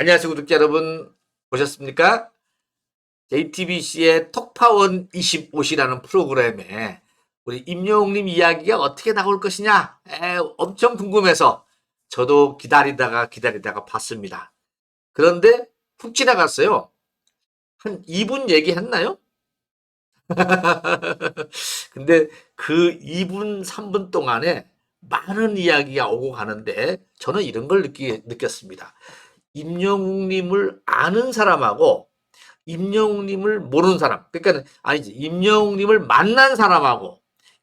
안녕하세요, 구독자 여러분. 보셨습니까? JTBC의 톡파원 25시라는 프로그램에 우리 임영웅님 이야기가 어떻게 나올 것이냐 엄청 궁금해서 저도 기다리다가 봤습니다. 그런데 훅 지나갔어요. 한 2분 얘기했나요? 근데 그 2분, 3분 동안에 많은 이야기가 오고 가는데 저는 이런 걸 느꼈습니다. 임영웅님을 아는 사람하고 임영웅님을 모르는 사람, 그러니까 아니지, 임영웅님을 만난 사람하고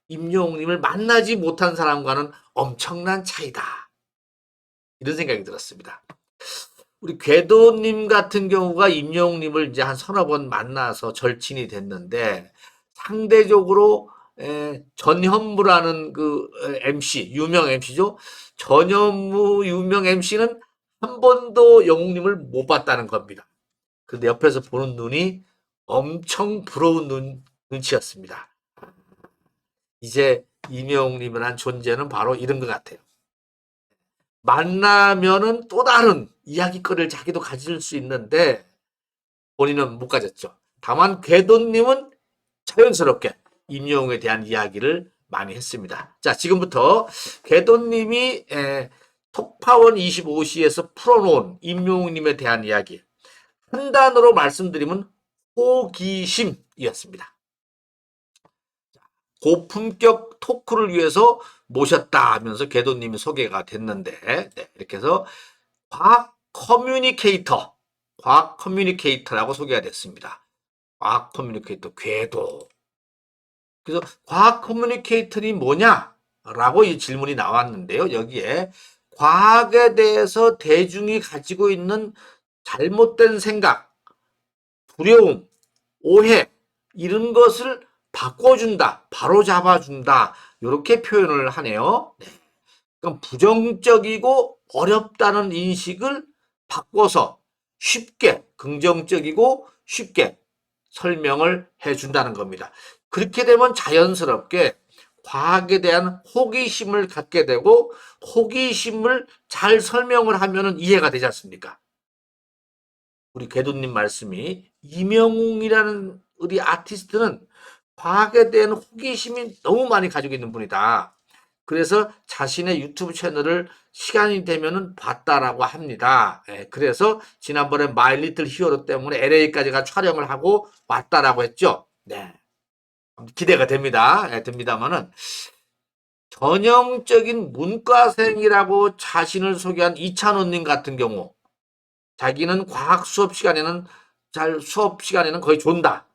임영웅님을 만나지 못한 사람과는 엄청난 차이다. 이런 생각이 들었습니다. 우리 궤도님 같은 경우가 임영웅님을 이제 한 서너 번 만나서 절친이 됐는데 상대적으로 전현무라는 그 MC, 유명 MC죠. 전현무 유명 MC는 한 번도 영웅님을 못 봤다는 겁니다. 근데 옆에서 보는 눈이 엄청 부러운 눈치였습니다. 이제 임영웅님이란 존재는 바로 이런 것 같아요. 만나면은 또 다른 이야기거리를 자기도 가질 수 있는데 본인은 못 가졌죠. 다만 궤도님은 자연스럽게 임영웅에 대한 이야기를 많이 했습니다. 자, 지금부터 궤도님이 톡파원 25시에서 풀어놓은 임영웅님에 대한 이야기 한 단어로 말씀드리면 호기심이었습니다. 고품격 토크를 위해서 모셨다 하면서 궤도님이 소개가 됐는데 이렇게 해서 과학 커뮤니케이터라고 소개가 됐습니다. 과학 커뮤니케이터 궤도. 그래서 과학 커뮤니케이터는 뭐냐라고 이 질문이 나왔는데요. 여기에 과학에 대해서 대중이 가지고 있는 잘못된 생각, 두려움, 오해 이런 것을 바꿔준다, 바로잡아준다 이렇게 표현을 하네요. 네. 그럼 부정적이고 어렵다는 인식을 바꿔서 쉽게 긍정적이고 쉽게 설명을 해준다는 겁니다. 그렇게 되면 자연스럽게 과학에 대한 호기심을 갖게 되고 호기심을 잘 설명을 하면 이해가 되지 않습니까? 우리 궤도님 말씀이 이명웅이라는 우리 아티스트는 과학에 대한 호기심이 너무 많이 가지고 있는 분이다. 그래서 자신의 유튜브 채널을 시간이 되면은 봤다라고 합니다. 그래서 지난번에 마이 리틀 히어로 때문에 LA까지가 촬영을 하고 왔다라고 했죠. 네. 기대가 됩니다. 됩니다만은 전형적인 문과생이라고 자신을 소개한 이찬원님 같은 경우 자기는 과학 수업 시간에는 수업 시간에는 거의 존다.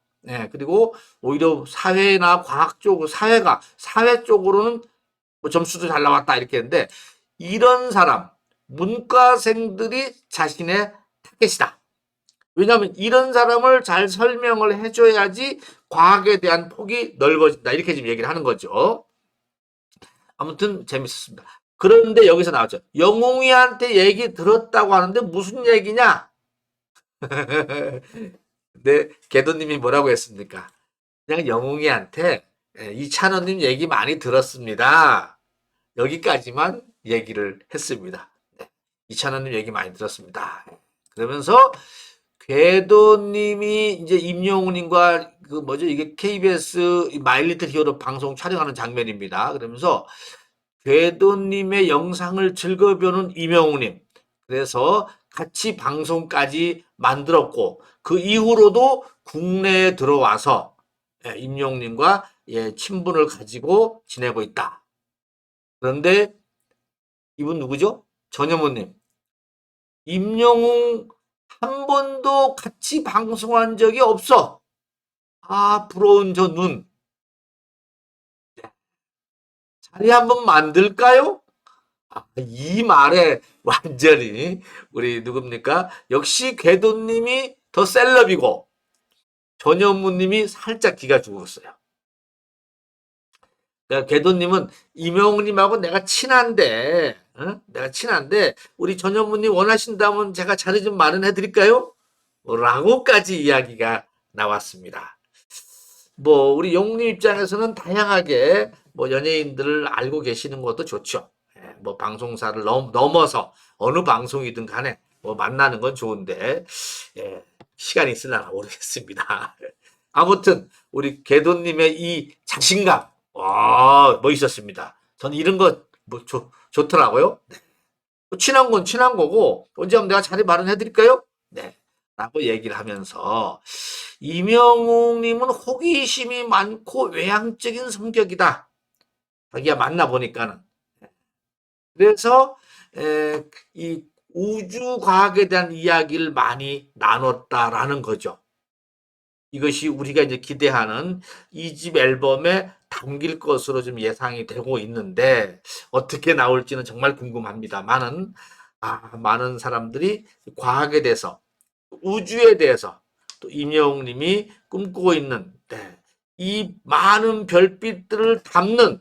그리고 오히려 사회나 과학 쪽, 사회 쪽으로는 뭐 점수도 잘 나왔다 이렇게 했는데 이런 사람, 문과생들이 자신의 타겟이다. 왜냐하면 이런 사람을 잘 설명을 해줘야지 과학에 대한 폭이 넓어진다. 이렇게 지금 얘기를 하는 거죠. 아무튼 재밌었습니다. 그런데 여기서 나왔죠. 영웅이한테 얘기 들었다고 하는데 무슨 얘기냐? 근데 개도님이 뭐라고 했습니까? 그냥 영웅이한테 이찬원님 얘기 많이 들었습니다. 여기까지만 얘기를 했습니다. 네. 이찬원님 얘기 많이 들었습니다. 그러면서 궤도님이 이제 임영웅님과 그 뭐죠 이게 KBS 마일리틀 히어로 방송 촬영하는 장면입니다. 그러면서 궤도님의 영상을 즐겨보는 임영웅님. 그래서 같이 방송까지 만들었고 그 이후로도 국내에 들어와서 임영웅님과 친분을 가지고 지내고 있다. 그런데 이분 누구죠? 전현무님. 임영웅 한 번도 같이 방송한 적이 없어. 아, 부러운 저 눈. 자리 한번 만들까요? 아, 이 말에 완전히 우리 누굽니까? 역시 궤도님이 더 셀럽이고 전현무님이 살짝 기가 죽었어요. 그러니까 궤도님은 임영웅님하고 내가 친한데, 내가 친한데 우리 전현무님 원하신다면 제가 자리 좀 마련해 드릴까요? 라고까지 이야기가 나왔습니다. 뭐 우리 영웅님 입장에서는 다양하게 뭐 연예인들을 알고 계시는 것도 좋죠. 뭐 방송사를 넘어서 어느 방송이든 간에 뭐 만나는 건 좋은데 예, 시간이 있으려나 모르겠습니다. 아무튼 우리 궤도님의 이 자신감 멋있었습니다. 저는 이런 거 뭐 좋더라고요. 네. 친한 건 친한 거고 언제 한번 내가 자리 마련해 드릴까요? 네. 라고 얘기를 하면서 이명웅님은 호기심이 많고 외향적인 성격이다. 자기가 만나보니까는. 그래서 이 우주과학에 대한 이야기를 많이 나눴다라는 거죠. 이것이 우리가 이제 기대하는 2집 앨범에 담길 것으로 좀 예상이 되고 있는데 어떻게 나올지는 정말 궁금합니다만은 많은 사람들이 과학에 대해서 우주에 대해서 또 임영웅 님이 꿈꾸고 있는 이 많은 별빛들을 담는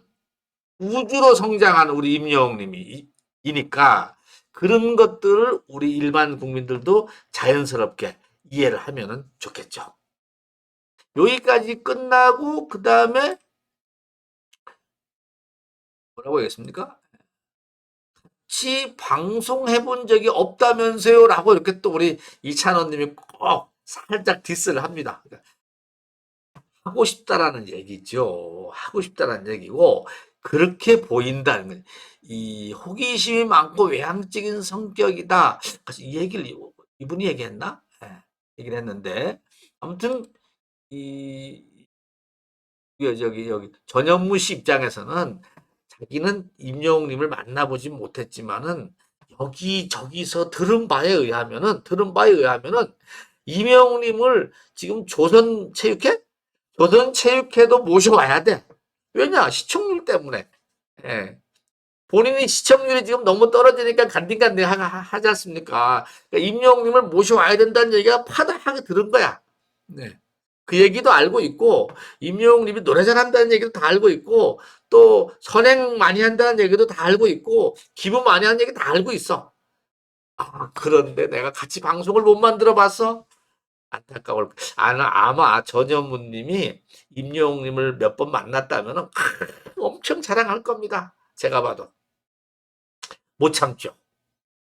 우주로 성장하는 우리 임영웅 님이 이니까 그런 것들을 우리 일반 국민들도 자연스럽게 이해를 하면 좋겠죠. 여기까지 끝나고 그 다음에 뭐라고 하겠습니까? 같이 방송해 본 적이 없다면서요? 라고 이렇게 또 우리 이찬원 님이 꼭 살짝 디스를 합니다. 하고 싶다라는 얘기죠. 하고 싶다라는 얘기고 그렇게 보인다는 거예요. 이 호기심이 많고 외향적인 성격이다. 이 얘기를 이분이 얘기했나? 네, 얘기를 했는데 아무튼 이 여기 전현무 씨 입장에서는 자기는 임영웅님을 만나보지 못했지만은 여기저기서 들은 바에 의하면은 임영웅님을 지금 조선체육회도 모셔와야 돼. 왜냐? 시청률 때문에. 예. 본인이 시청률이 지금 너무 떨어지니까 간딩간딩 하지 않습니까? 그러니까 임영웅님을 모셔와야 된다는 얘기가 파다하게 들은 거야. 네. 그 얘기도 알고 있고 임영웅님이 노래 잘한다는 얘기도 다 알고 있고 또 선행 많이 한다는 얘기도 다 알고 있고 기부 많이 하는 얘기 다 알고 있어. 그런데 내가 같이 방송을 못 만들어 봤어? 안타까울 아마 전현무님이 임영웅님을 몇 번 만났다면 엄청 자랑할 겁니다. 제가 봐도 못 참죠.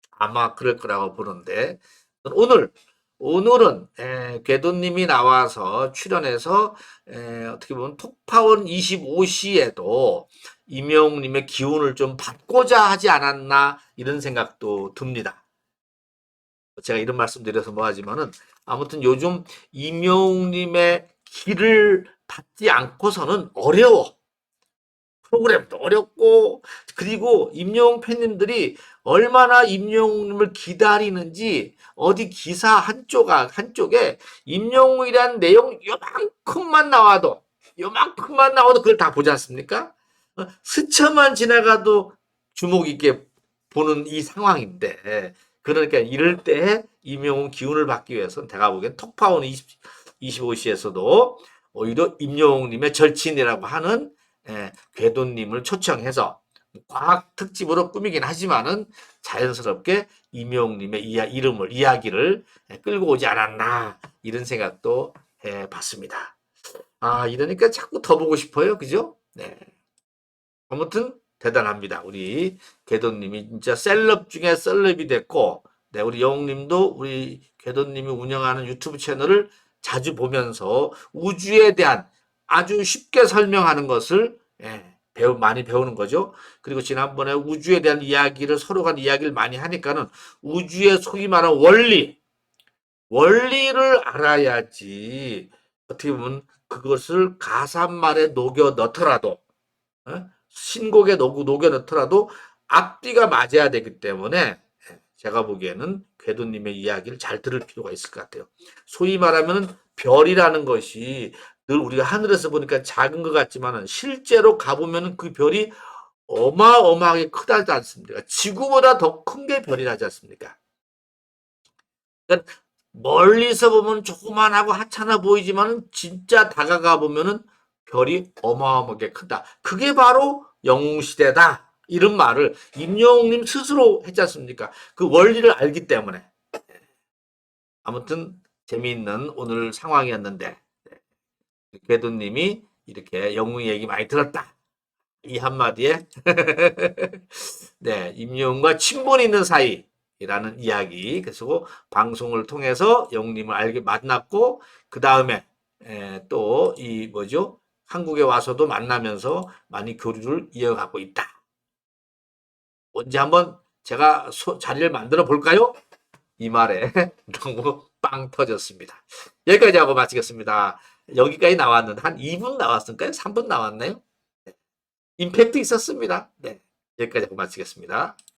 아마 그럴 거라고 보는데 오늘은 궤도님이 나와서 출연해서 어떻게 보면 톡파원 25시에도 임영웅님의 기운을 좀 받고자 하지 않았나 이런 생각도 듭니다. 제가 이런 말씀 드려서 뭐하지만은 아무튼 요즘 임영웅님의 길을 받지 않고서는 어려워. 프로그램도 어렵고 그리고 임영웅 팬님들이 얼마나 임영웅님을 기다리는지 어디 기사 한쪽에 임영웅이라는 내용 요만큼만 나와도 그걸 다 보지 않습니까? 스쳐만 지나가도 주목 있게 보는 이 상황인데 그러니까 이럴 때 임영웅 기운을 받기 위해서는 제가 보기엔 톡파원 25시에서도 오히려 임영웅님의 절친이라고 하는 궤도님을 초청해서 과학 특집으로 꾸미긴 하지만은 자연스럽게 임영웅님의 이야기를 끌고 오지 않았나 이런 생각도 해봤습니다. 이러니까 자꾸 더 보고 싶어요, 그죠? 네. 아무튼 대단합니다. 우리 궤도님이 진짜 셀럽 중에 셀럽이 됐고, 네, 우리 영웅님도 우리 궤도님이 운영하는 유튜브 채널을 자주 보면서 우주에 대한 아주 쉽게 설명하는 것을 많이 배우는 거죠. 그리고 지난번에 우주에 대한 이야기를 서로 간 이야기를 많이 하니까는 우주의 소위 말하는 원리를 알아야지 어떻게 보면 그것을 가사말에 녹여 넣더라도 신곡에 녹여 넣더라도 앞뒤가 맞아야 되기 때문에 제가 보기에는 궤도님의 이야기를 잘 들을 필요가 있을 것 같아요. 소위 말하면 별이라는 것이 늘 우리가 하늘에서 보니까 작은 것 같지만 실제로 가보면 그 별이 어마어마하게 크다지 않습니까? 지구보다 더 큰 게 별이라지 않습니까? 그러니까 멀리서 보면 조그만하고 하찮아 보이지만 진짜 다가가 보면은 별이 어마어마하게 크다. 그게 바로 영웅시대다. 이런 말을 임영웅님 스스로 했지 않습니까? 그 원리를 알기 때문에. 아무튼 재미있는 오늘 상황이었는데 궤도님이 이렇게 영웅 얘기 많이 들었다. 이 한마디에 네, 임영웅과 친분 있는 사이 이라는 이야기. 그래서 방송을 통해서 영님을 알게 만났고, 그 다음에 또 이 뭐죠? 한국에 와서도 만나면서 많이 교류를 이어가고 있다. 언제 한번 제가 자리를 만들어 볼까요? 이 말에 너무 빵 터졌습니다. 여기까지 하고 마치겠습니다. 여기까지 나왔는데 한 2분 나왔을까요? 3분 나왔나요? 임팩트 있었습니다. 네. 여기까지 하고 마치겠습니다.